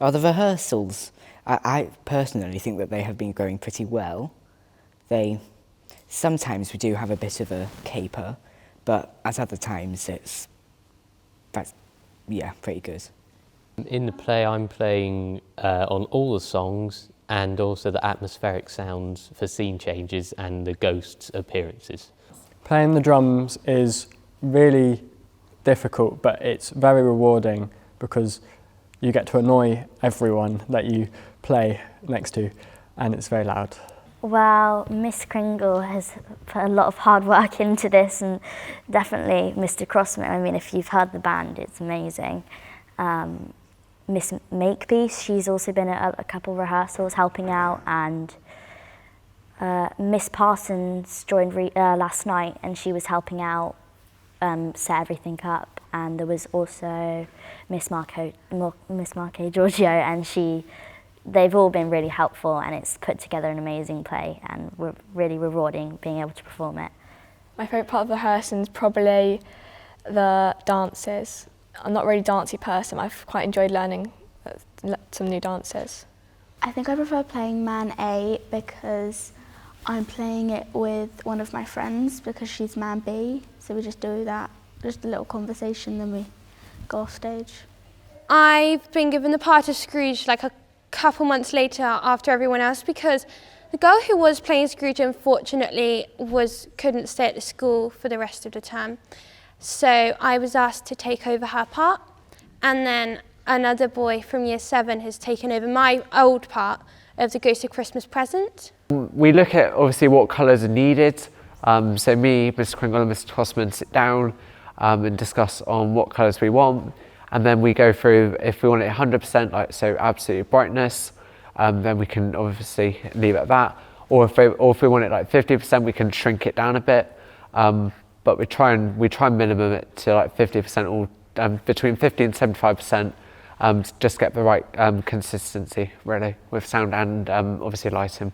The rehearsals, I personally think that they have been going pretty well. Sometimes we do have a bit of a caper, but at other times that's pretty good. In the play I'm playing on all the songs and also the atmospheric sounds for scene changes and the ghosts' appearances. Playing the drums is really difficult, but it's very rewarding because you get to annoy everyone that you play next to, and it's very loud. Well, Miss Kringle has put a lot of hard work into this, and definitely Mr. Crossman. I mean, if you've heard the band, it's amazing. Miss Makepeace, she's also been at a couple rehearsals helping out, and Miss Parsons joined last night, and she was helping out set everything up. And there was also Miss Marco Giorgio, and they've all been really helpful, and it's put together an amazing play, and we're really rewarding being able to perform it. My favourite part of rehearsing is probably the dances. I'm not really a dancey person, but I've quite enjoyed learning some new dances. I think I prefer playing Man A because I'm playing it with one of my friends because she's Man B, so we just do that, just a little conversation, then we go off stage. I've been given the part of Scrooge like a couple months later after everyone else, because the girl who was playing Scrooge unfortunately couldn't stay at the school for the rest of the term. So I was asked to take over her part, and then another boy from year 7 has taken over my old part of the Ghost of Christmas Present. We look at obviously what colours are needed. So me, Mr. Kringle and Mr. Tossman sit down and discuss on what colours we want. And then we go through, if we want it 100%, like so absolute brightness, then we can obviously leave it at that. Or if we want it like 50%, we can shrink it down a bit. But we try and minimum it to like 50%, or between 50 and 75%, to just get the right consistency really with sound and obviously lighting.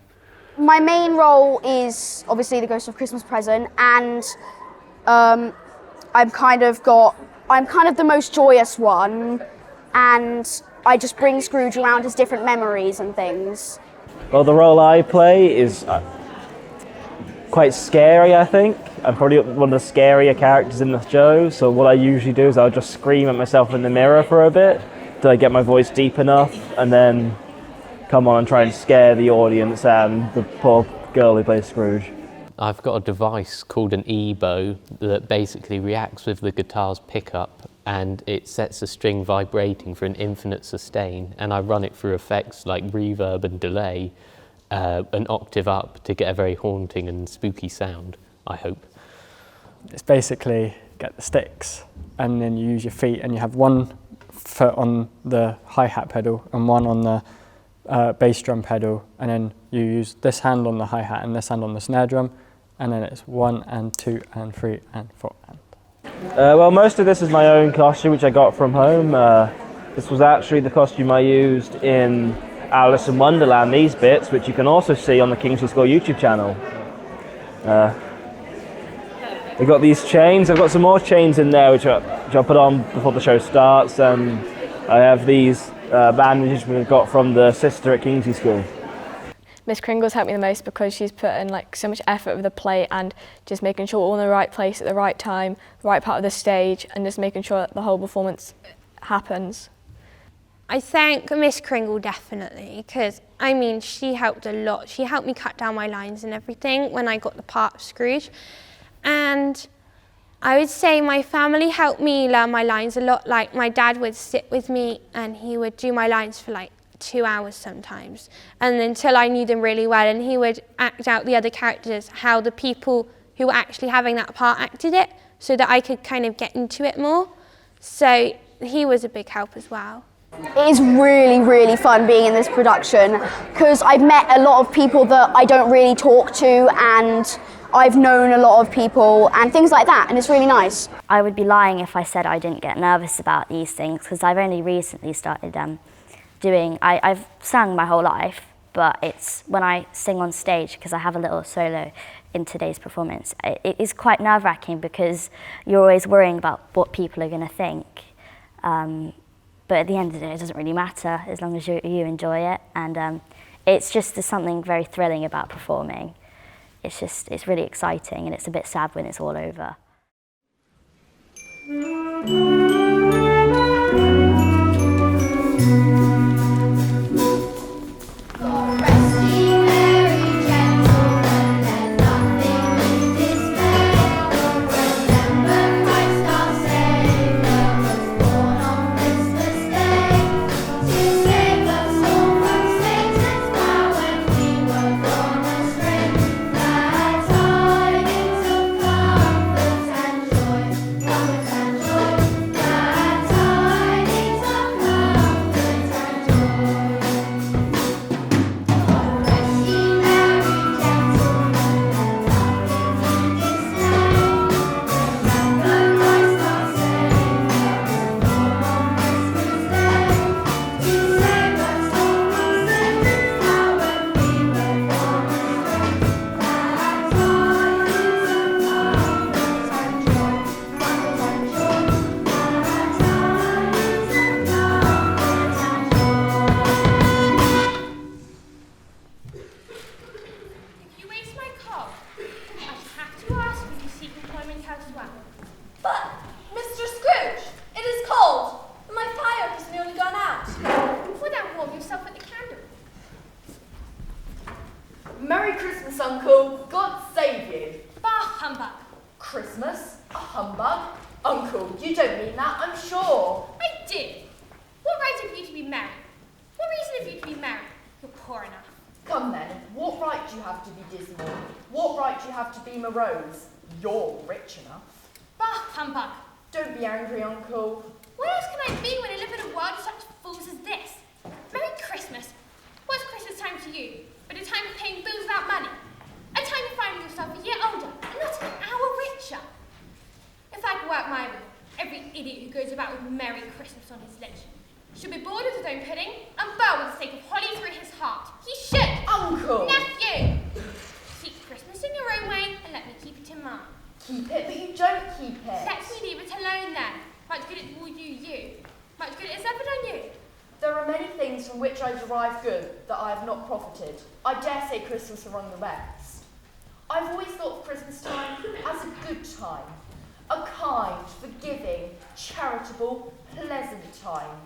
My main role is obviously the Ghost of Christmas Present, and I'm kind of the most joyous one, and I just bring Scrooge around his different memories and things. Well, the role I play is quite scary, I think. I'm probably one of the scarier characters in the show, so what I usually do is I'll just scream at myself in the mirror for a bit till I get my voice deep enough, and then come on and try and scare the audience and the poor girl who plays Scrooge. I've got a device called an E-bow that basically reacts with the guitar's pickup, and it sets a string vibrating for an infinite sustain, and I run it through effects like reverb and delay, an octave up to get a very haunting and spooky sound, I hope. It's basically get the sticks, and then you use your feet, and you have one foot on the hi-hat pedal and one on the bass drum pedal, and then you use this hand on the hi-hat and this hand on the snare drum, and then it's 1 and 2 and 3 and 4 and. Well, most of this is my own costume, which I got from home. This was actually the costume I used in Alice in Wonderland, these bits, which you can also see on the Kingsley School YouTube channel. We've got these chains. I've got some more chains in there which I'll put on before the show starts, and I have these bandages we got from the sister at Kingsley School. Miss Kringle's helped me the most because she's put in like so much effort with the play and just making sure we're all in the right place at the right time, the right part of the stage, and just making sure that the whole performance happens. I thank Miss Kringle definitely, because I mean she helped a lot. She helped me cut down my lines and everything when I got the part of Scrooge. And I would say my family helped me learn my lines a lot. Like my dad would sit with me and he would do my lines for like 2 hours sometimes, and until I knew them really well, and he would act out the other characters, how the people who were actually having that part acted it, so that I could kind of get into it more. So he was a big help as well. It is really, really fun being in this production because I've met a lot of people that I don't really talk to, and I've known a lot of people and things like that, and it's really nice. I would be lying if I said I didn't get nervous about these things, because I've only recently started I've sung my whole life, but it's when I sing on stage, because I have a little solo in today's performance, it is quite nerve-wracking because you're always worrying about what people are going to think. But at the end of the day, it doesn't really matter as long as you enjoy it. And it's just there's something very thrilling about performing. It's really exciting, and it's a bit sad when it's all over. You're rich enough. Bah, humbug. Don't be angry, Uncle. What else can I be when I live in a world of such fools as this? Merry Christmas. What's Christmas time to you? But a time of paying bills without money. A time of finding yourself a year older and not an hour richer. If I could work my will, every idiot who goes about with Merry Christmas on his lips should be bored with his own pudding and burn with the stake of holly through his heart. He should. Uncle! Nephew! Keep Christmas in your own way and let me keep it in mine. Keep it, but you don't keep it. Let me leave it alone then. Much good it will do you. Much good it has ever done you. There are many things from which I derive good that I have not profited. I dare say Christmas among the rest. I've always thought of Christmas time as a good time. A kind, forgiving, charitable, pleasant time.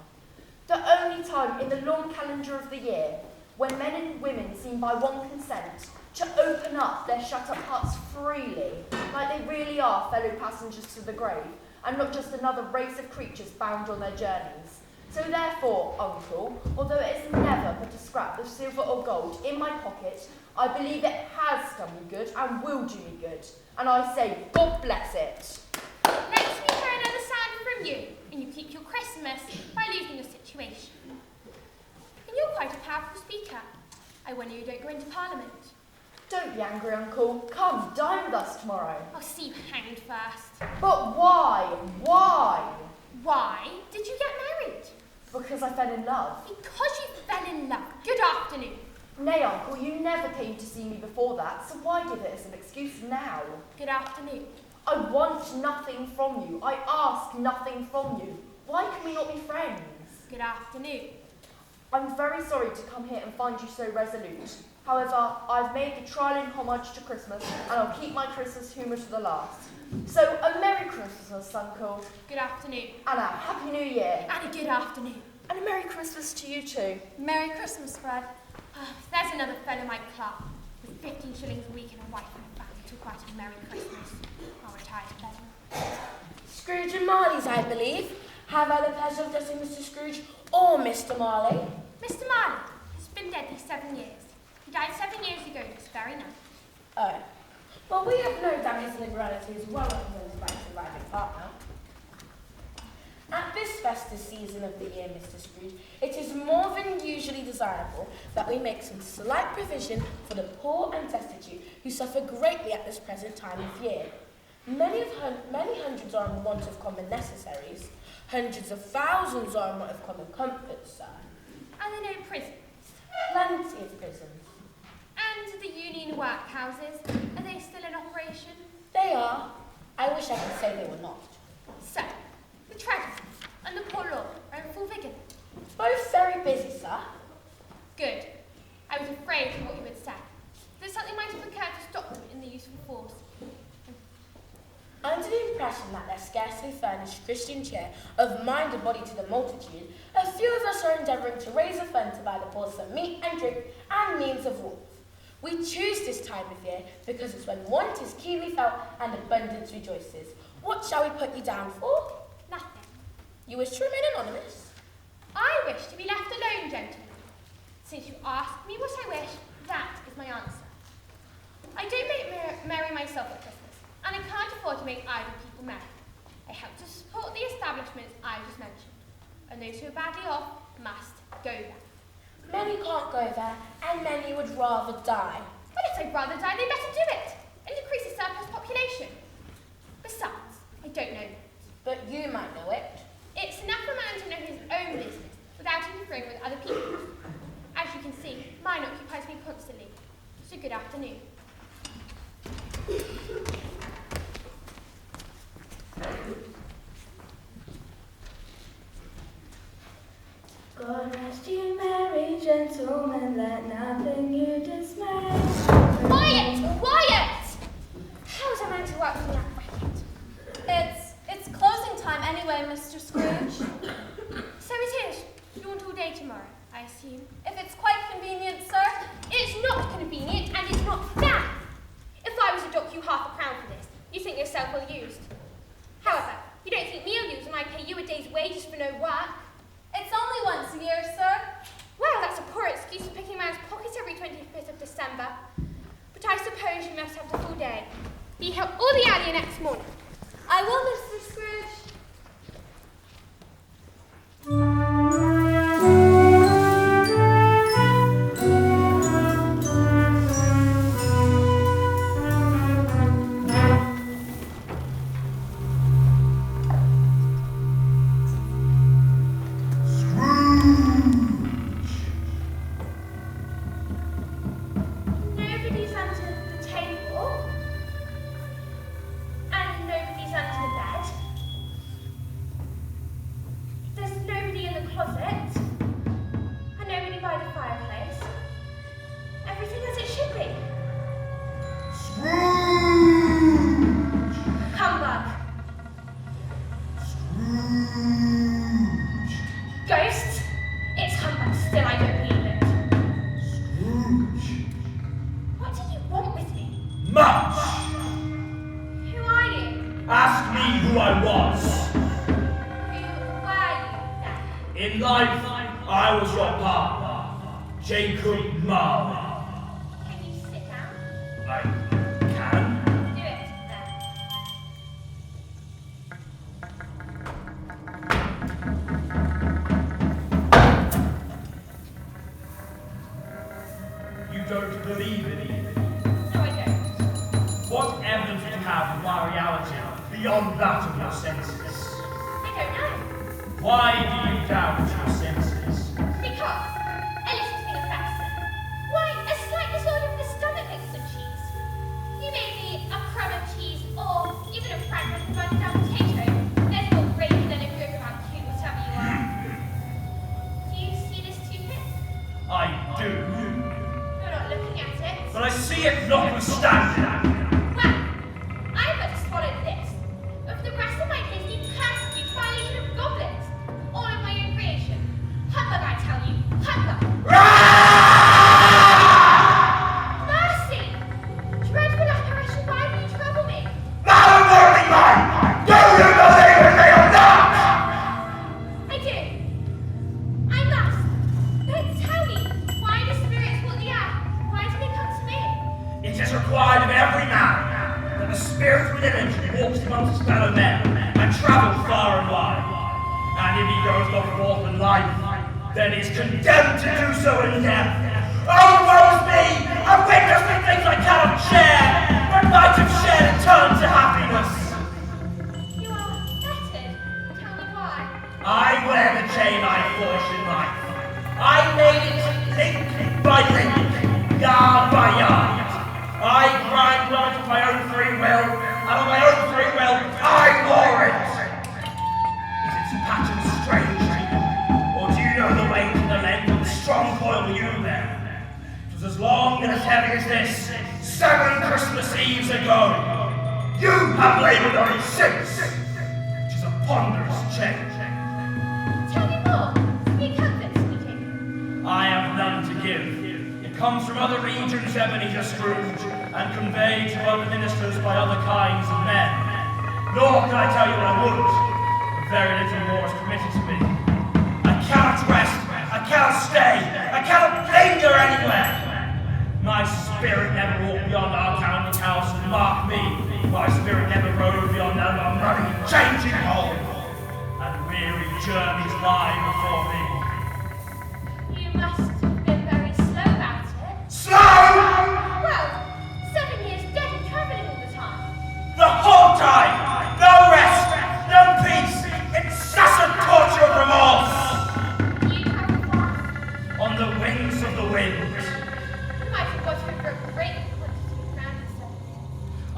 The only time in the long calendar of the year when men and women seem by one consent to open up their shut-up hearts freely, like they really are fellow passengers to the grave, and not just another race of creatures bound on their journeys. So therefore, Uncle, although it is never but a scrap of silver or gold in my pocket, I believe it has done me good and will do me good. And I say, God bless it. Let me hear another sound from you, and you keep your Christmas by losing your situation. And you're quite a powerful speaker. I wonder you don't go into Parliament. Don't be angry, Uncle. Come, dine with us tomorrow. I'll see you hanged first. But why? Why? Why did you get married? Because I fell in love. Because you fell in love. Good afternoon. Nay, Uncle, you never came to see me before that, so why give it as an excuse now? Good afternoon. I want nothing from you. I ask nothing from you. Why can we not be friends? Good afternoon. I'm very sorry to come here and find you so resolute. However, I've made the trial in homage to Christmas, and I'll keep my Christmas humour to the last. So, a Merry Christmas, Uncle. Good afternoon. And a Happy New Year. And a good afternoon. And a Merry Christmas to you too. Merry Christmas, Fred. There's another fellow in my club with 15 shillings a week and a wife and a family to quite a Merry Christmas. I'll retire to bed. Scrooge and Marley's, I believe. Have I the pleasure of addressing Mr. Scrooge or Mr. Marley? Mr. Marley has been dead these 7 years. He died 7 years ago this very night. Oh. Well, we have no doubt his liberality is well within his right surviving partner. At this festive season of the year, Mr. Scrooge, it is more than usually desirable that we make some slight provision for the poor and destitute who suffer greatly at this present time of year. Many hundreds are in want of common necessaries. Hundreds of thousands are in want of common comforts, sir. Are there no prisons? Plenty of prisons. And the union workhouses, are they still in operation? They are. I wish I could say they were not. So, the tragedy and the poor law are in full vigour. scarcely furnished Christian cheer of mind and body to the multitude, a few of us are endeavouring to raise a fund to buy the poor some meat and drink and means of warmth. We choose this time of year because it's when want is keenly felt and abundance rejoices. What shall we put you down for? Nothing. You wish to remain anonymous? I wish to be left alone, gentlemen. Since you ask me what I wish, that is my answer. I don't make merry myself at Christmas, and I can't afford to make idle people merry. I help to support the establishments I just mentioned, and those who are badly off must go there. Many can't go there, and many would rather die. Well, if they'd rather die, they'd better do it, and decrease the surplus population. Besides, I don't know that. But you might know it. It's enough for a man to know his own business without interfering with other people. As you can see, mine occupies me constantly. So good afternoon. God rest you merry gentlemen, let nothing you dismay. Quiet! Quiet! How is a man to work from that bracket? It's closing time anyway, Mr. Scrooge. So it is. You want all day tomorrow, I assume. If it's quite convenient, sir. It's not convenient and it's not fair. If I was to dock you £1/2 for this, you think yourself well used. However, you don't think me ill used when I pay you a day's wages for no work. It's only once a year, sir. Well, that's a poor excuse for picking a man's pockets every 25th of December. But I suppose you must have the full day. Be here all the earlier next morning. I will, Mr. Scrooge. Nobody's under the table. And nobody's under the bed. There's nobody in the closet. And nobody by the fireplace. Everything as it should be. Scrooge! Humbug. Scrooge! Ghosts? It's humbug still, I don't believe it. Scrooge! What do you want with me? Much! Who are you? Ask me who I was. Who were you then? In life, I was your papa, Jacob Marley. Can you sit down? I can. Do it then. You don't believe in me. No, I don't. What evidence do you have of my reality beyond that of your senses? I don't know. Why do you doubt your senses? Because a little thing affects them. Why, a slight disorder of the stomach makes them cheese. You may be a crumb of cheese or even a fragment of running down potato. There's more gravy than a good round cube, whatever you are. Do you see this toothpick? I do. You're not looking at it. But I see it notwithstanding. Well, I better swallow this. But for the rest of my days, be constitute violation of goblins. All of my own creation. Humbug, I tell you. Humbug. Mercy! Dreadful apparition, why do you trouble me? Madam Morning Mine! Do you believe in me or not? I do. I must. But tell me, why do spirits walk the earth? Why do they come to me? It is required of every man that the spirit within him walks amongst his fellow men and travels far and wide. And if he goes not forth in life, then he is condemned to do so in death. Oh, woe's me! I've witnessed the things I cannot share, but might have shared in turn to happiness. You are fettered. Tell me why. I wear the chain I forged in life. I made it link by link, yard by yard. I grind blood of my own free will, and of my own free will, I wore it. Is its pattern strange to you, or do you know the way to the length of the strong coil you bear? It was as long and as heavy as this, 7 Christmas Eves ago. You have labored on it since. wondrous change. Tell me more. Speak up, sweetie. I have none to give. It comes from other regions, Ebenezer Scrooge, and conveyed to other ministers by other kinds of men. Nor can I tell you what I would. Very little more is permitted to me. I cannot rest, I cannot stay, I cannot linger anywhere. My spirit never walked beyond our counting house, and mark me, my spirit never rode beyond that money changing hole. And weary journeys lie before me. You must have been very slow about it. Slow! Well, 7 years dead and travelling all the time. The whole time! No rest! No peace! Incessant torture of remorse! You have fast. On the wings of the wind. You might have got over a great quantity of ground yourself.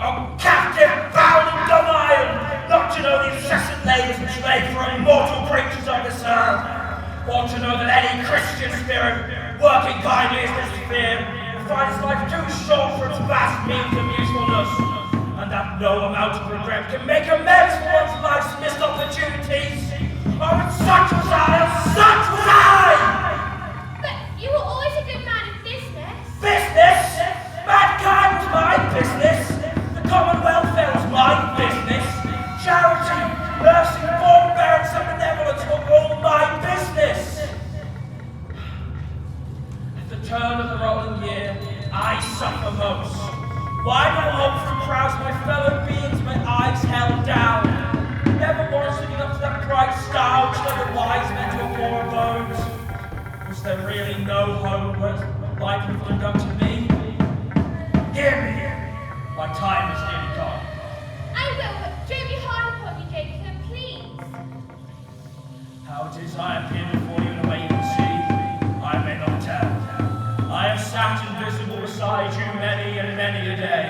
Oh, captive, bound and dumb iron! Not to know the incessant labours which lay for immortal creatures of this earth, or to know that any Christian spirit, working kindly as this fear, finds life too short for its vast means of usefulness, and that no amount of regret can make amends for one's life's missed opportunities. Oh, and such was I! Such was I! But you were always a good man of business. Business? Mankind was my business. The common welfare was my business. Charity, mercy, forbearance, and benevolence were all my business. At the turn of the rolling year, I suffer most. Why do I hope for crowds my fellow beings, my eyes held down? Never once looking up to that bright star which led the wise men to a poor abode. Was there really no home where life would find unto me? Hear me, my time is nearly gone. I will, but don't be hard upon me, Jacob, please. How it is I appear before you in a way you can see, I may not tell. I have sat invisible beside you many and many a day.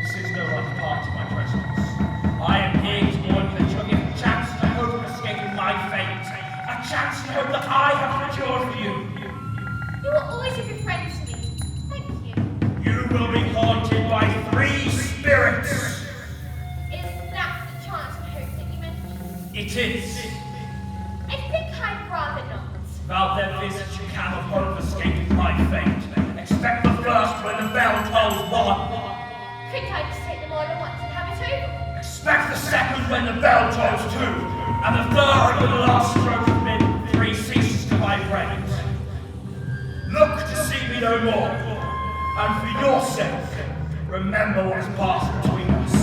This is no other part of my presence. I am here to warn you that you'll give a chance to hope of escaping my fate. A chance to hope that I have procured for you. You were always a good friend to me. Thank you. You will be haunted by 3 spirits. Is that the chance and hope that you mentioned? It is. I think I'd rather not. About their visit you cannot hope of escaping my fate. Expect the first when the bell tolls 1. Couldn't I just take them all at once and have it over? Expect the second when the bell tolls 2. And the third when the last stroke of midwifery ceases to vibrate. Look to see me no more. And for your sake, remember what has passed between us.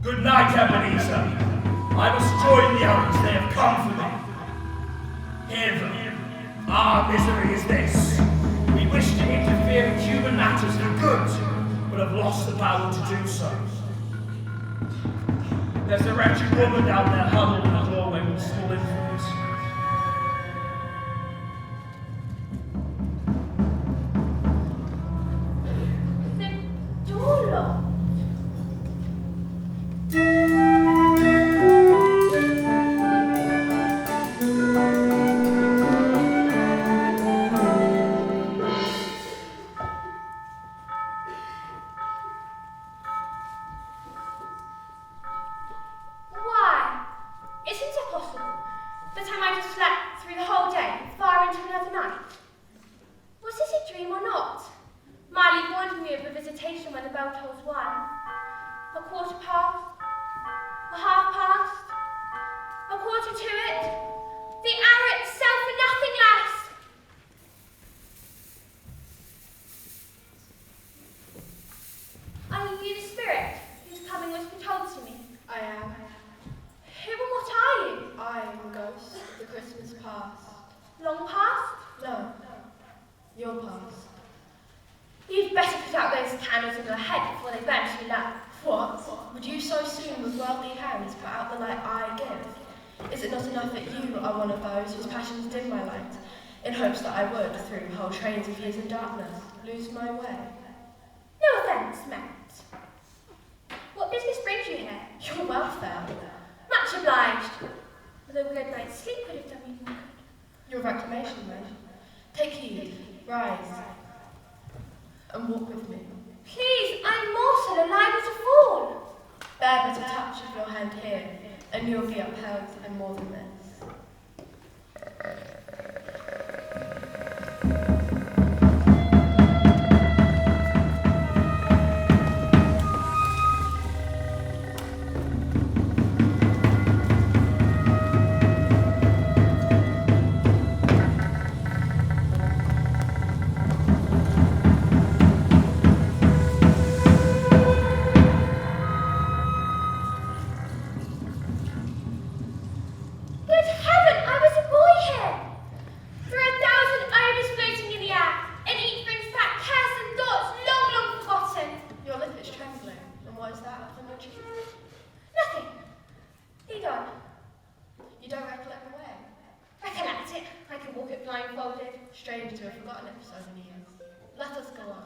Good night, Ebenezer. I must join the others, they have come for me. Hear them. Our misery is this. We wish to interfere in human matters for good, but have lost the power to do so. There's a wretched woman down there huddled in the doorway with a small infant. The door locked. Trains of years in darkness, lose my way. No offence meant. What business brings you here? Your welfare. Much obliged. Although a good night's sleep would have done me more good. Your reclamation, mate. Take heed, rise, and walk with me. Please, I'm mortal alive and you'll be upheld and more than this. Strange to have forgotten it for so many years. Let us go on.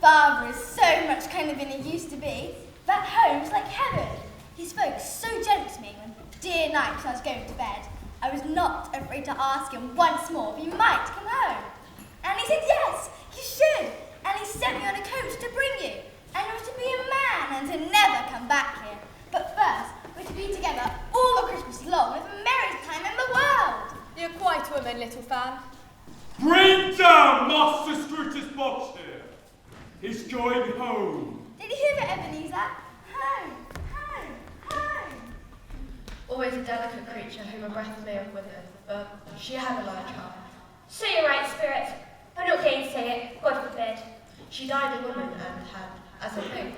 Father is so much kinder than he used to be. That home's like heaven. He spoke so gently to me one dear night when I was going to bed. I was not afraid to ask him once more if he might come home. And he said yes, you should. And he sent me on a coach to bring you. And you were to be a man and to never come back here. But first, we're to be together all the Christmas long with the merriest time in the world. You're quite a woman, little fan. Bring down Master Scrooge's box here. He's going home. Did you hear it, Ebenezer? Home, home, home. Always a delicate creature whom a breath may have withered, but she had a large heart. So you're right, Spirit. I'm not gainsay it, God forbid. She died a woman and had, as a thing,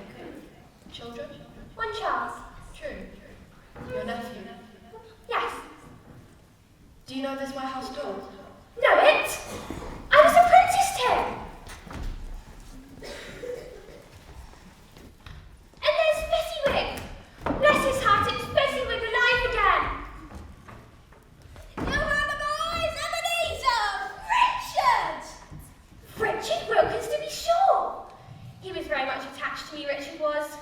children? One Charles. True. Your nephew? Yes. Do you know this my house door? Know it? I was apprenticed him. And there's Fezziwig. Bless his heart, it's Fezziwig alive again. You are the boys, Ebenezer! Richard! Richard Wilkins, to be sure. He was very much attached to me, Richard was.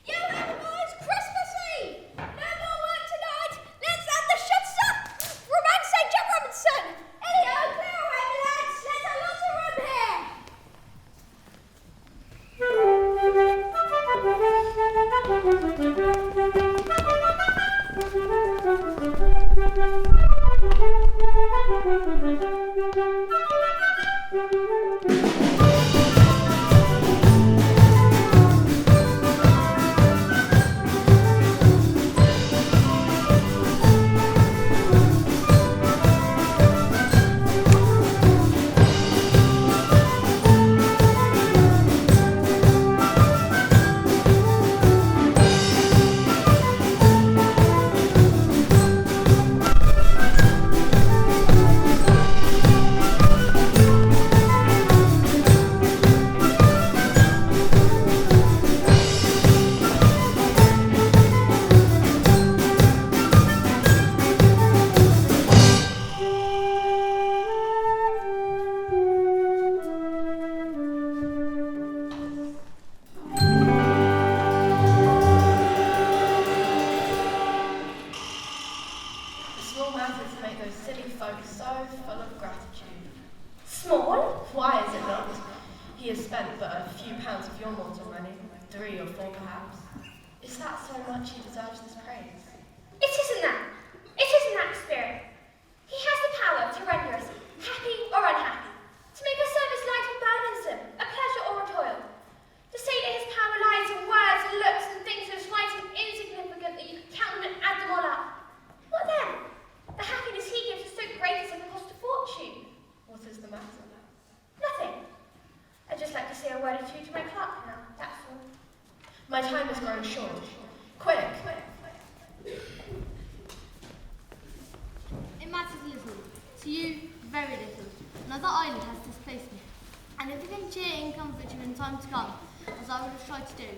You are the boys, Christmas Eve! No more work tonight! Let's have the shuts up! Remember 3 or 4 perhaps. Is that so much he deserves this praise? It isn't that. It isn't that, Spirit. He has the power to render us happy or unhappy, to make our service light or burdensome, a pleasure or a toil. To say that his power lies in words and looks and things so slight and insignificant that you could count them and add them all up. What then? The happiness he gives is so great as if it cost a fortune. What is the matter? Nothing. I'd just like to say a word or two to my clerk now, that's all. My time is growing short. Quick. It matters little. To you, very little. Another island has displaced me. And if it can cheer and comfort you in time to come, as I would have tried to do,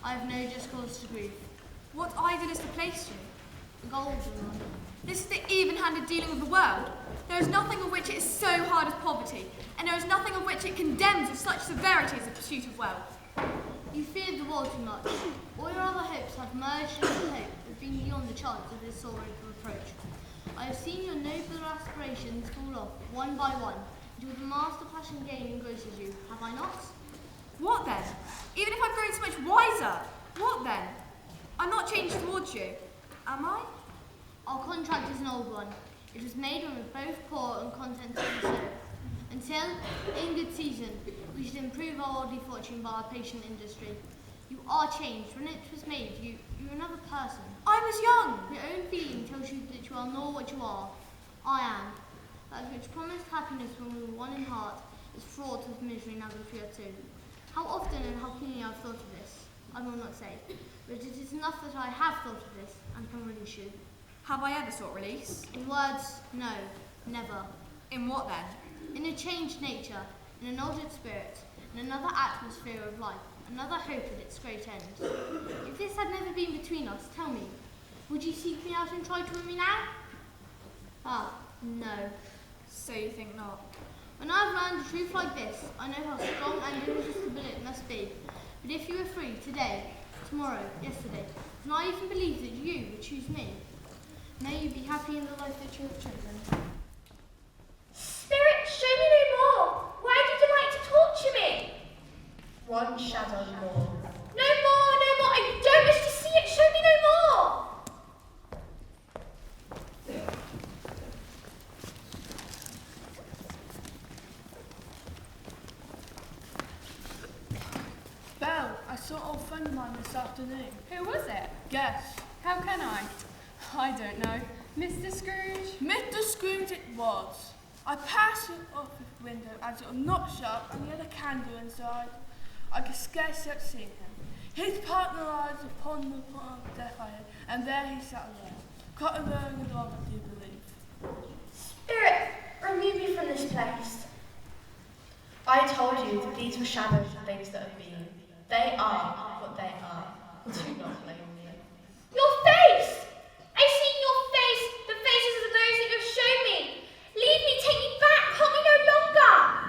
I have no just cause to grieve. What idol has replaced you? The golden one. This is the even-handed dealing with the world. There is nothing of which it is so hard as poverty, and there is nothing of which it condemns with such severity as the pursuit of wealth. You feared the war too much. All your other hopes have merged into hope that been beyond the chance of this soaring reproach. I have seen your nobler aspirations fall off, one by one, until the master passion gain engrosses you, have I not? What then? Even if I've grown so much wiser, what then? I'm not changed towards you, am I? Our contract is an old one. It was made when we were both poor and content to do so. Until, in good season, we should improve our worldly fortune by our patient industry. You are changed. When it was made, you're another person. I was young. Your own feeling tells you that you are not what you are. I am. That which promised happiness when we were one in heart is fraught with misery now that we are two. How often and how keenly I have thought of this, I will not say, but it is enough that I have thought of this and can release you. Have I ever sought release? In words, no, never. In what then? In a changed nature, in an altered spirit, in another atmosphere of life, another hope at its great end. If this had never been between us, tell me, would you seek me out and try to win me now? Ah, no. So you think not? When I've learned a truth like this, I know how strong and irresistible it must be. But if you were free today, tomorrow, yesterday, then I even believe that you would choose me. May you be happy in the life that you have chosen. Spirit, show me no more. Why do you delight to torture me? One shadow more. No more, no more. I don't wish to see it. Show me no more. Belle, I saw an old friend of mine this afternoon. Who was it? Guess. How can I? I don't know. Mr. Scrooge? Mr. Scrooge it was. I passed his office window as it was not shut and he had a candle inside. I could scarce have seen him. His partner eyes upon the pot of death I had, and there he sat alone, quite alone and long, I do believe. Spirit, remove me from this place. I told you that these were shadows of things that have been. They are what they are. Do not blame me. Your face! I've seen your face, the faces of those that you've shown me. Leave me, take me back, hold me no longer.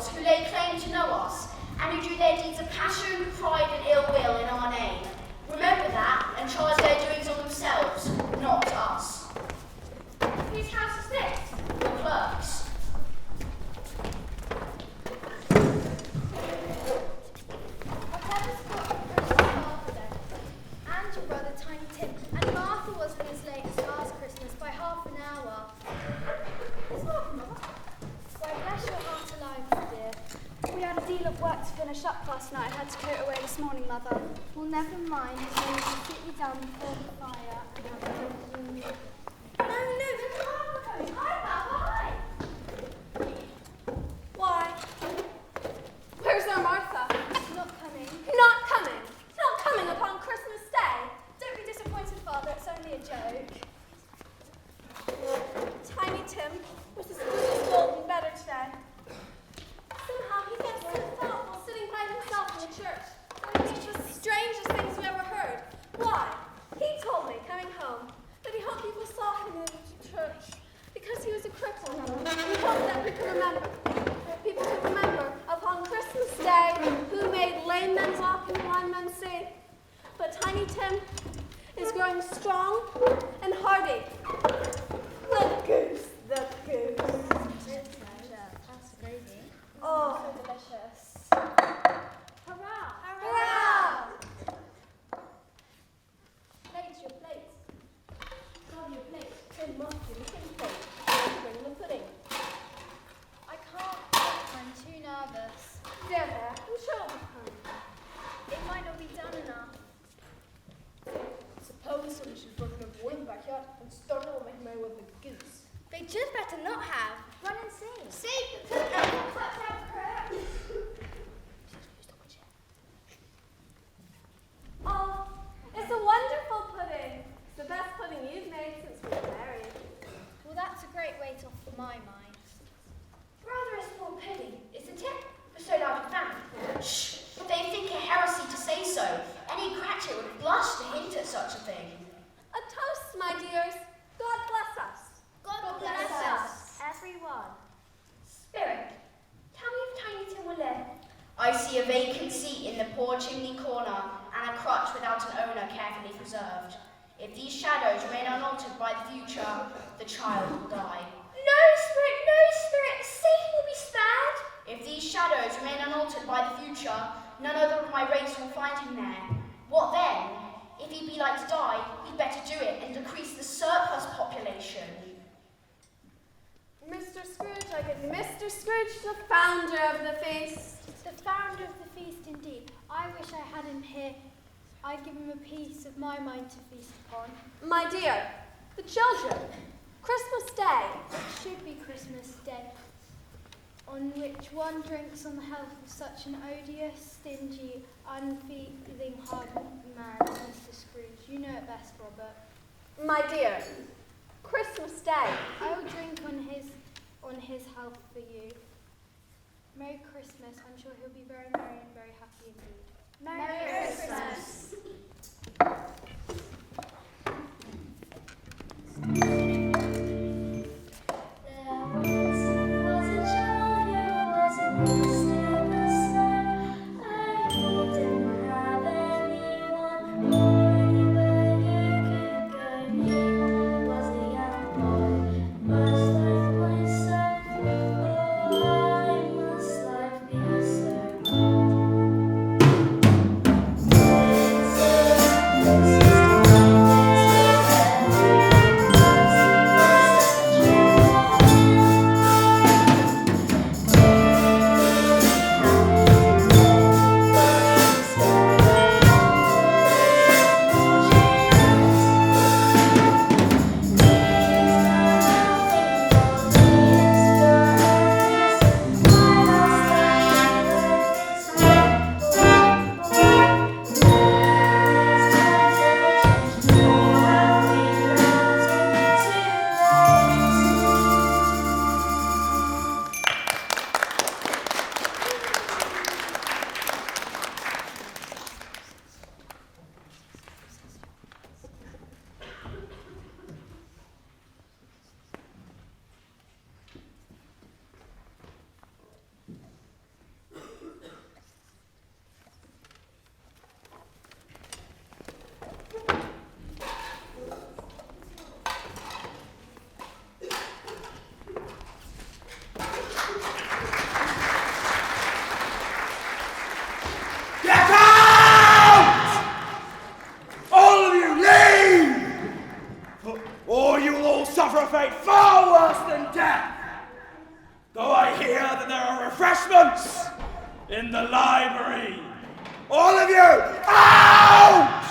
us, who lay claim to know us, and who do their deeds of passion, pride, and ill will in our name. Remember that, and charge their doings on themselves, not us. Whose house is this? The clerk's. Whatever Scott and Christmas Martha then, and your brother Tiny Tim, and Martha wasn't as late as last Christmas by half an hour. Is Martha, Mother? Why, bless your heart alive, my dear. We had a deal of work to finish up last night. I had to coat away this morning, Mother. Well, never mind. As long as you sit you down before the fire and have a drink of your milk. No, the Martha coming. Hi, Papa, hi. Why? Where's our Martha? Not coming. Not coming. Not coming upon Christmas Day. Don't be disappointed, Father. It's only a joke. Tiny Tim, Mrs. Scrooge is golden better today. Somehow he gets so thoughtful sitting by himself in the church. It's the strangest things we ever heard. Why? He told me, coming home, that he hoped people saw him in the church because he was a cripple. He hoped that we could remember. People could remember upon Christmas Day who made lame men walk and blind men see. But Tiny Tim is growing strong and hardy. The goose, the goose. That's gravy. Oh, So delicious. hurrah! Hurrah! Plate's your plate. Grab your plate. Tim must be the plate. Bring the pudding. I can't. I'm too nervous. There, I'm sure it'll be fine. It might not be done enough. Suppose somebody should run a boy in the backyard and start all making merry with the goose. They just better not have. Run and see. See? Oh, it's a wonderful pudding. It's the best pudding you've made since we were married. Well, that's a great weight off for my mind. Rather a small pudding, isn't it? For so large a family. Shh! They think it heresy to say so. Any Cratchit would blush to hint at such a thing. A toast, my dears. God bless us. God bless us, everyone. Spirit, tell me if Tiny Tim will live. I see a vacant seat in the poor chimney corner and a crutch without an owner carefully preserved. If these shadows remain unaltered by the future, the child will die. No, Spirit, Satan will be spared. If these shadows remain unaltered by the future, none other of my race will find him there. What then? If he be like to die, he'd better do it and decrease the surplus population. Mr. Scrooge, I get Mr. Scrooge, the founder of the feast. The founder of the feast, indeed. I wish I had him here. I'd give him a piece of my mind to feast upon. My dear, the children, Christmas Day. It should be Christmas Day, on which one drinks on the health of such an odious, stingy, unfeeling, hard man as Mr. Scrooge. You know it best, Robert. My dear, Christmas Day. I will drink on his health for you. Merry Christmas. I'm sure he'll be very merry and very happy indeed. Merry Christmas. Was a young boy, much like myself. refreshments in the library. All of you, out!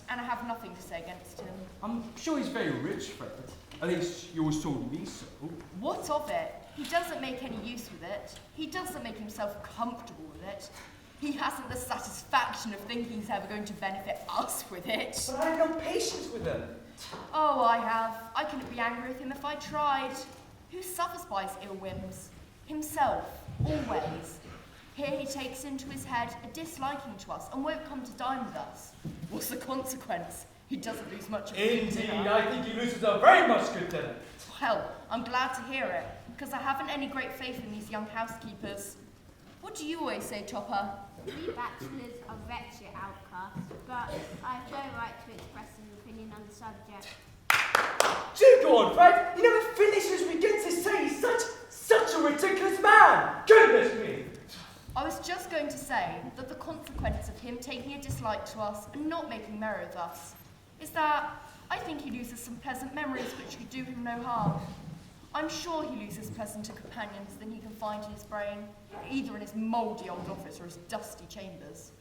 And I have nothing to say against him. I'm sure he's very rich, Fred. At least you always told me so. What of it? He doesn't make any use with it. He doesn't make himself comfortable with it. He hasn't the satisfaction of thinking he's ever going to benefit us with it. But I have no patience with him. Oh, I have. I couldn't be angry with him if I tried. Who suffers by his ill whims? Himself, always. Here he takes into his head a disliking to us and won't come to dine with us. What's the consequence? He doesn't lose much of his Indeed, dinner. I think he loses a very much good dinner. Well, I'm glad to hear it, because I haven't any great faith in these young housekeepers. What do you always say, Chopper? We bachelors are wretched outcasts, but I have no right to express an opinion on the subject. Do go on, Fred! He never finishes we get to say he's such a ridiculous man! Goodness me! I was just going to say that the consequence of him taking a dislike to us and not making merry with us is that I think he loses some pleasant memories which could do him no harm. I'm sure he loses pleasanter companions than he can find in his brain, either in his mouldy old office or his dusty chambers.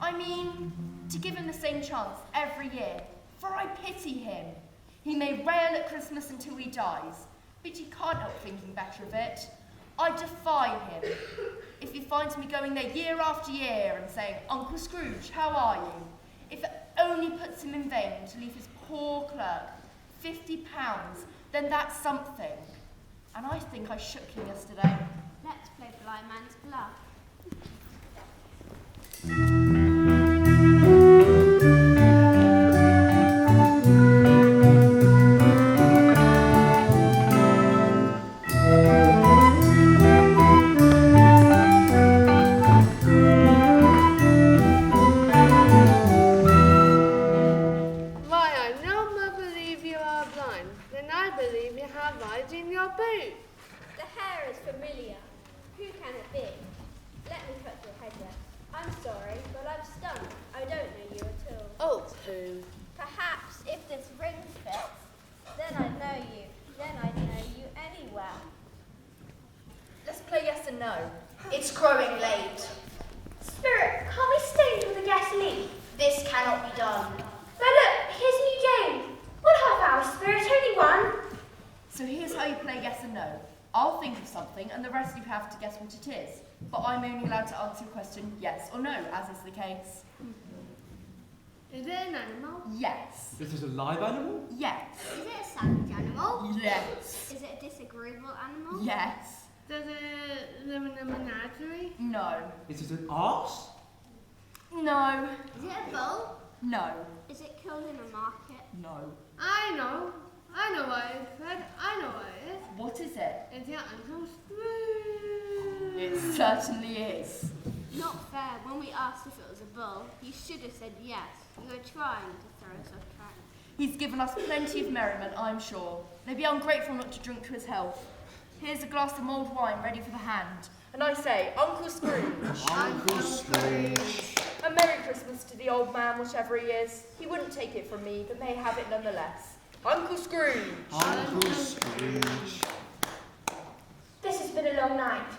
I mean, to give him the same chance every year, for I pity him. He may rail at Christmas until he dies, but he can't help thinking better of it. I defy him. If he finds me going there year after year and saying, Uncle Scrooge, how are you? If it only puts him in vain to leave his poor clerk £50, then that's something. And I think I shook him yesterday. Let's play blind man's bluff. Perhaps if this ring fits, then I'd know you. Then I'd know you anywhere. Let's play yes and no. It's growing late. Spirit, can't we stay until the guests leave? This cannot be done. But look, here's a new game. 1 half hour, Spirit, only one. So here's how you play yes and no. I'll think of something and the rest of you have to guess what it is. But I'm only allowed to answer your question yes or no, as is the case. Is it an animal? Yes. This is a live animal? Yes. Is it a savage animal? Yes. Is it a disagreeable animal? Yes. Does it live in a menagerie? No. Is it an arse? No. Is it a bull? No. Is it killed in a market? No. I know what it is, Fred. I know what it is. What is it? It's your Uncle Scrooge. It certainly is. Not fair. When we asked if it was a bull, you should have said yes. You were trying to throw us off track. He's given us plenty of merriment, I'm sure. They'd be ungrateful not to drink to his health. Here's a glass of mulled wine ready for the hand. And I say, Uncle Scrooge. Uncle Scrooge. A Merry Christmas to the old man, whichever he is. He wouldn't take it from me, but may have it nonetheless. Uncle Scrooge. Uncle Scrooge. This has been a long night.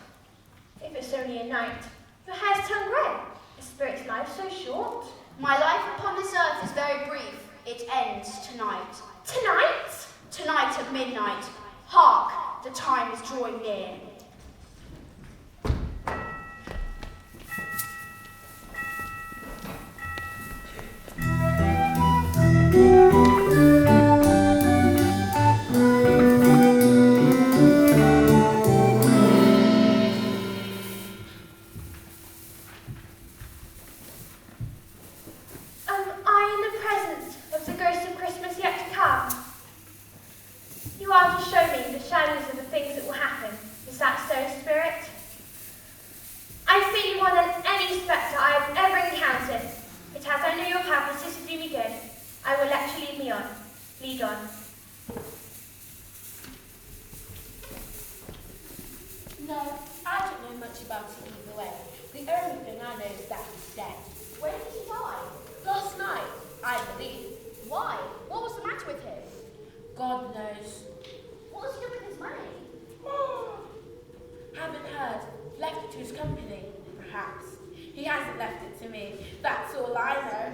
If it's only a night, your hair's turned grey. A spirit's life so short. My life upon this earth is very brief. It ends tonight. Tonight? Tonight at midnight. Hark, the time is drawing near. Am I in the presence of the ghost of Christmas yet to come? You are to show me the shadows of the things that will happen. Is that so, Spirit? I fear you more than any spectre I have ever encountered. But as I know your purpose is to do me good, I will let you lead me on. Lead on. No, I don't know much about it either way. The only thing I know is that he's dead. When did he die? Last night, I believe. Why? What was the matter with him? God knows. What was he doing with his money? Haven't heard. Left it to his company, perhaps. He hasn't left it to me. That's all I know.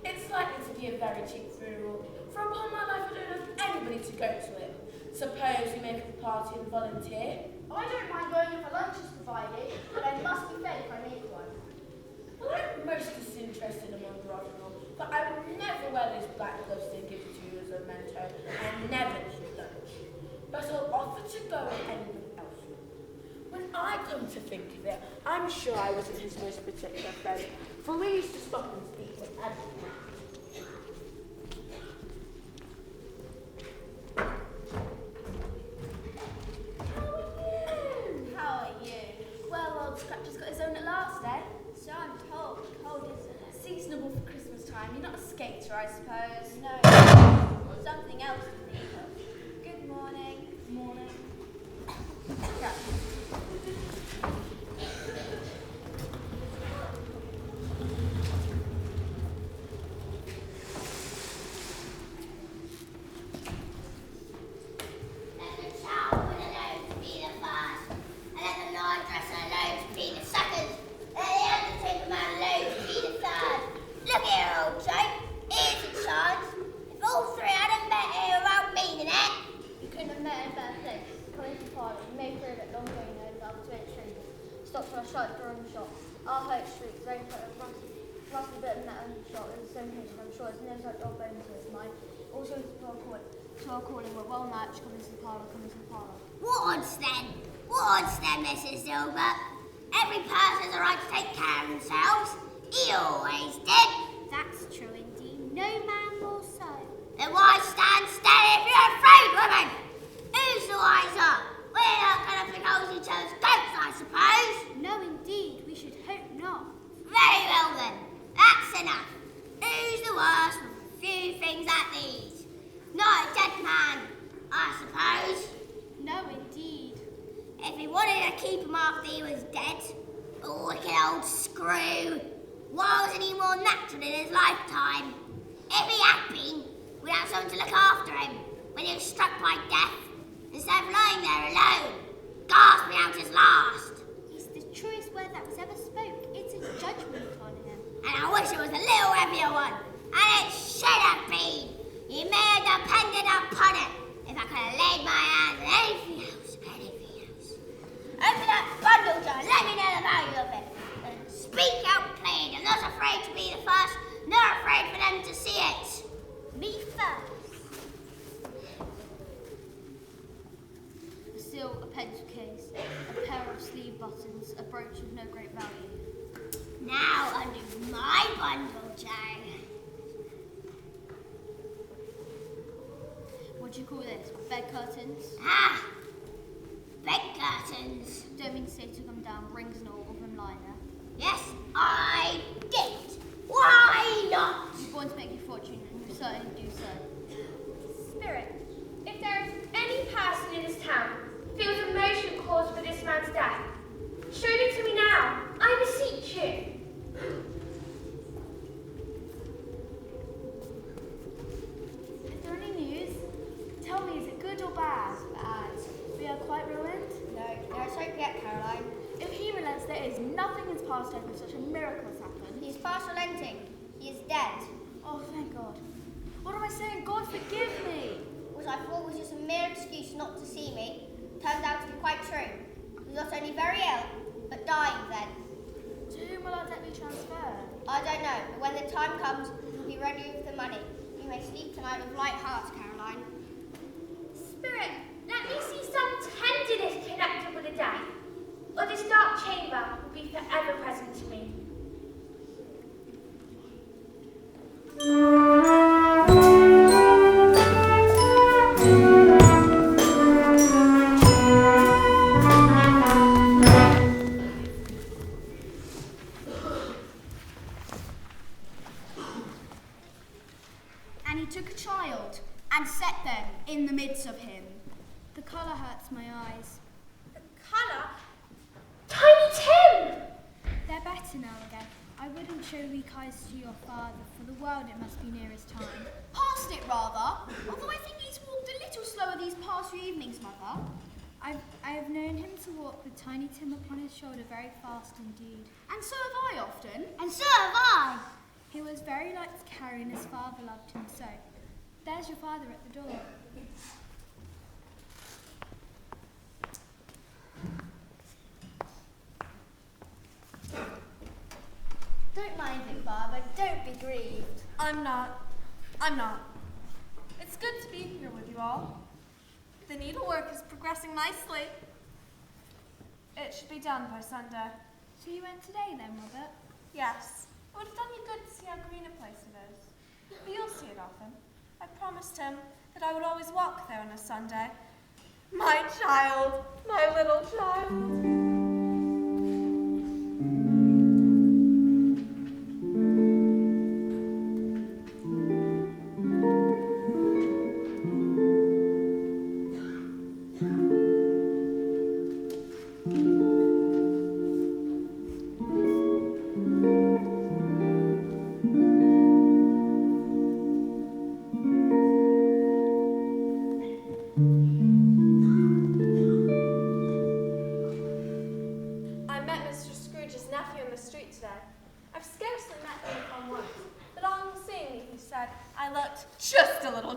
It's likely to be a very cheap funeral. For upon my life, I don't know of anybody to go to it. Suppose we make a party and volunteer. I don't mind going if a lunch is provided, but I must be fed if I make one. Well, I'm most disinterested among Roderick, but I will never wear those black gloves they give to you as a memento, and never eat lunch. But I'll offer to go with anyone else. When I come to think of it, I'm sure I wasn't his most particular friend, for we used to stop and speak with everyone. How are you? Well, old Scratcher's got his own at last, eh? So I'm told. Cold, isn't it? Seasonable for Christmas time. You're not a skater, I suppose. No. Something else to think of. Good morning. Morning. What's then, Mrs. Dilbert? Every person has a right to take care of themselves. He always did. That's true indeed. No man more so. Then why stand steady if you're afraid, woman? Who's the wiser? We're not going to pick holes in each other's goats, I suppose. No, indeed. We should hope not. Very well, then. That's enough. Who's the worst with a few things like these? Not a dead man, I suppose. No, indeed. If he wanted to keep him after he was dead, the wicked old screw Why wasn't he more natural in his lifetime? If he had been, we'd have someone to look after him when he was struck by death, instead of lying there alone, gasping out his last. It's the truest word that was ever spoke. It's a judgment on him. And I wish it was a little heavier one, and it should have been. He may have depended upon it, if I could have laid my hands on anything else. Open that bundle, John, let me know the value of it. And speak out plain, I'm not afraid to be the first, nor afraid for them to see it. Me first. A seal, a pencil case, a pair of sleeve buttons, a brooch of no great value. Now undo my bundle, Jane. What do you call this? Bed curtains? Ah! Bed curtains. Don't mean to say took them down, rings and all of them lying there. Yes, I did. Why not? You're born to make your fortune, and you certainly do so. Spirit, if there is any person in this town who feels emotion caused by this man's death, show it to me now, I beseech you. Is there any news? Tell me, is it good or bad? Bad. We are quite ruined? No, there's hope yet, Caroline. If he relents, there is nothing has passed over, such a miracle has happened. He's past relenting. He is dead. Oh, thank God. What am I saying? God, forgive me. What I thought was just a mere excuse not to see me turned out to be quite true. He was not only very ill, but dying then. To whom will our debt be transferred? I don't know, but when the time comes, we'll be ready with the money. You may sleep tonight with light hearts, Caroline. Spirit, let me see some tenderness connected with the death, or this dark chamber will be forever present to me. And he took a child and set them in the midst of him. The colour hurts my eyes. The colour? Tiny Tim! They're better now again. I wouldn't show weak eyes to your father. For the world it must be near his time. Past it, rather. Although I think he's walked a little slower these past few evenings, Mother. I have known him to walk with Tiny Tim upon his shoulder very fast indeed. And so have I often. And so have I. He was very light to carry, and his father loved him so. There's your father at the door. Don't mind him, Father. Don't be grieved. I'm not. It's good to be here with you all. The needlework is progressing nicely. It should be done by Sunday. So you went today then, Robert? Yes. It would have done you good to see how green a place it is. But you'll see it often. I promised him that I would always walk there on a Sunday. My child, my little child.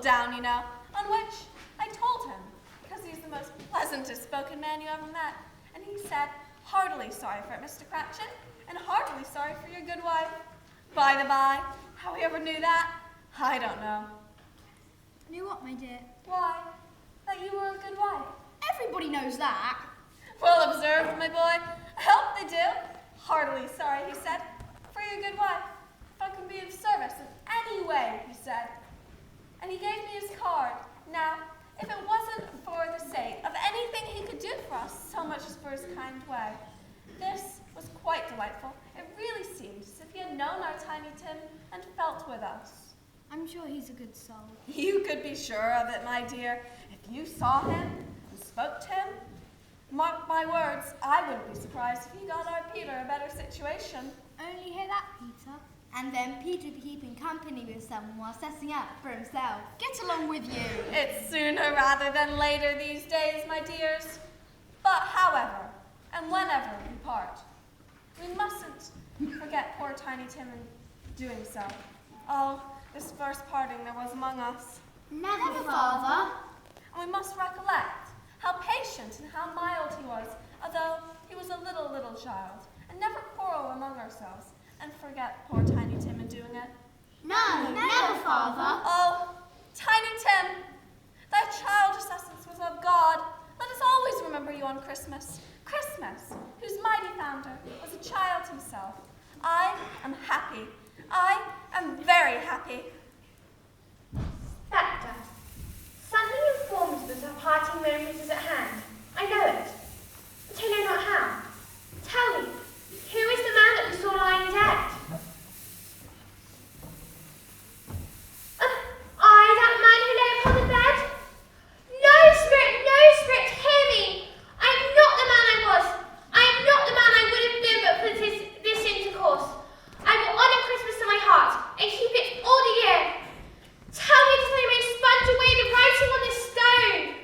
Down, you know, on which I told him, because he's the most pleasantest spoken man you ever met, and he said, heartily sorry for it, Mr. Cratchit, and heartily sorry for your good wife. By the by, how he ever knew that, I don't know. Knew what, my dear? Why, that you were a good wife. Everybody knows that. Well observed, my boy. I hope they do. Heartily sorry, he said, for your good wife. If I can be of service in any way, he said. And he gave me his card. Now, if it wasn't for the sake of anything he could do for us, so much as for his kind way, this was quite delightful. It really seemed as if he had known our Tiny Tim and felt with us. I'm sure he's a good soul. You could be sure of it, my dear. If you saw him and spoke to him, mark my words, I wouldn't be surprised if he got our Peter a better situation. only hear that, Peter. And then Peter would be keeping company with someone while setting up for himself. Get along with you. It's sooner rather than later these days, my dears. But however, and whenever we part, we mustn't forget poor Tiny Tim in doing so. Oh, this first parting there was among us. Never, Father. And we must recollect how patient and how mild he was, although he was a little child, and never quarrel among ourselves and forget poor Tiny Tim in doing it. No, never, Father. Oh, Tiny Tim, thy childish essence was of God. Let us always remember you on Christmas. Christmas, whose mighty founder was a child himself. I am happy. I am very happy. Spectre, something informs us that our parting moment is at hand. I know it, but I know not how. Tell me, who is the man that we saw lying dead? I, that man who lay upon the bed? No, Spirit, hear me. I am not the man I was. I am not the man I would have been but for this intercourse. I will honour Christmas to my heart and keep it all the year. Tell me that I may sponge away the writing on this stone.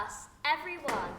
us, everyone.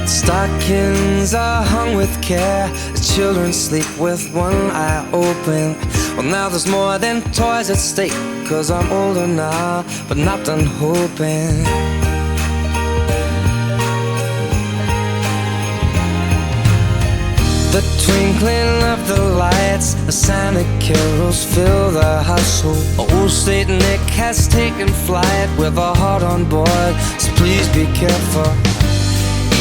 Stockings are hung with care. The children sleep with one eye open. Well, now there's more than toys at stake, 'cause I'm older now, but not done hoping. The twinkling of the lights, the Santa carols fill the household. Old Saint Nick has taken flight with a heart on board, so please be careful.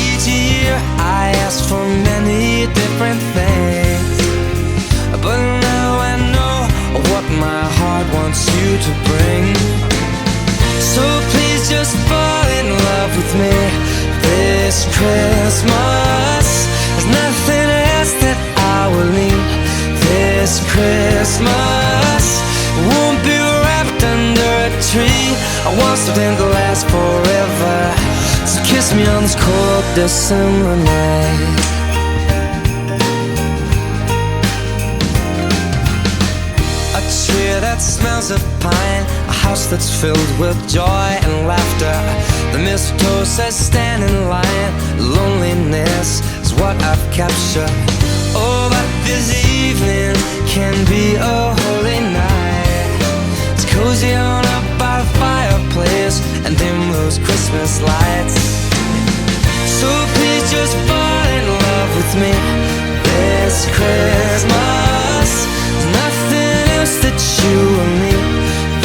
Each year I ask for many different things, but now I know what my heart wants you to bring. So please just fall in love with me this Christmas. There's nothing else that I will need this Christmas. Won't be wrapped under a tree. I want something to last forever. So kiss me on this cold December night. A tree that smells of pine, a house that's filled with joy and laughter. The mistletoe says stand in line. Loneliness is what I've captured. Oh, but this evening can be a holy night. It's cozy on up by the fireplace and dim those Christmas lights. So please just fall in love with me this Christmas. There's nothing else that you will need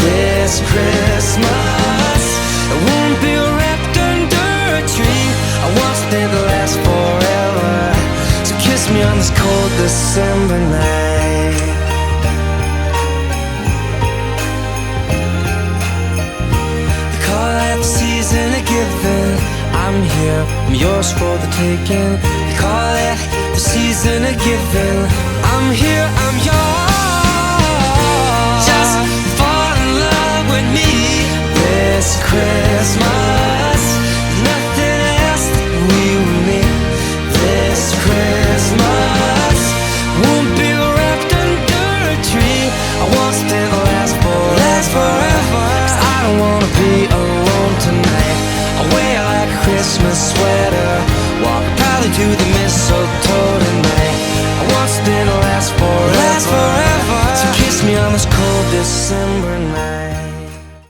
this Christmas. I won't be wrapped under a tree. I want something to last forever. So kiss me on this cold December night. They call it the season of giving. I'm here, I'm yours for the taking. They call it the season of giving. I'm here, I'm yours. Just fall Christmas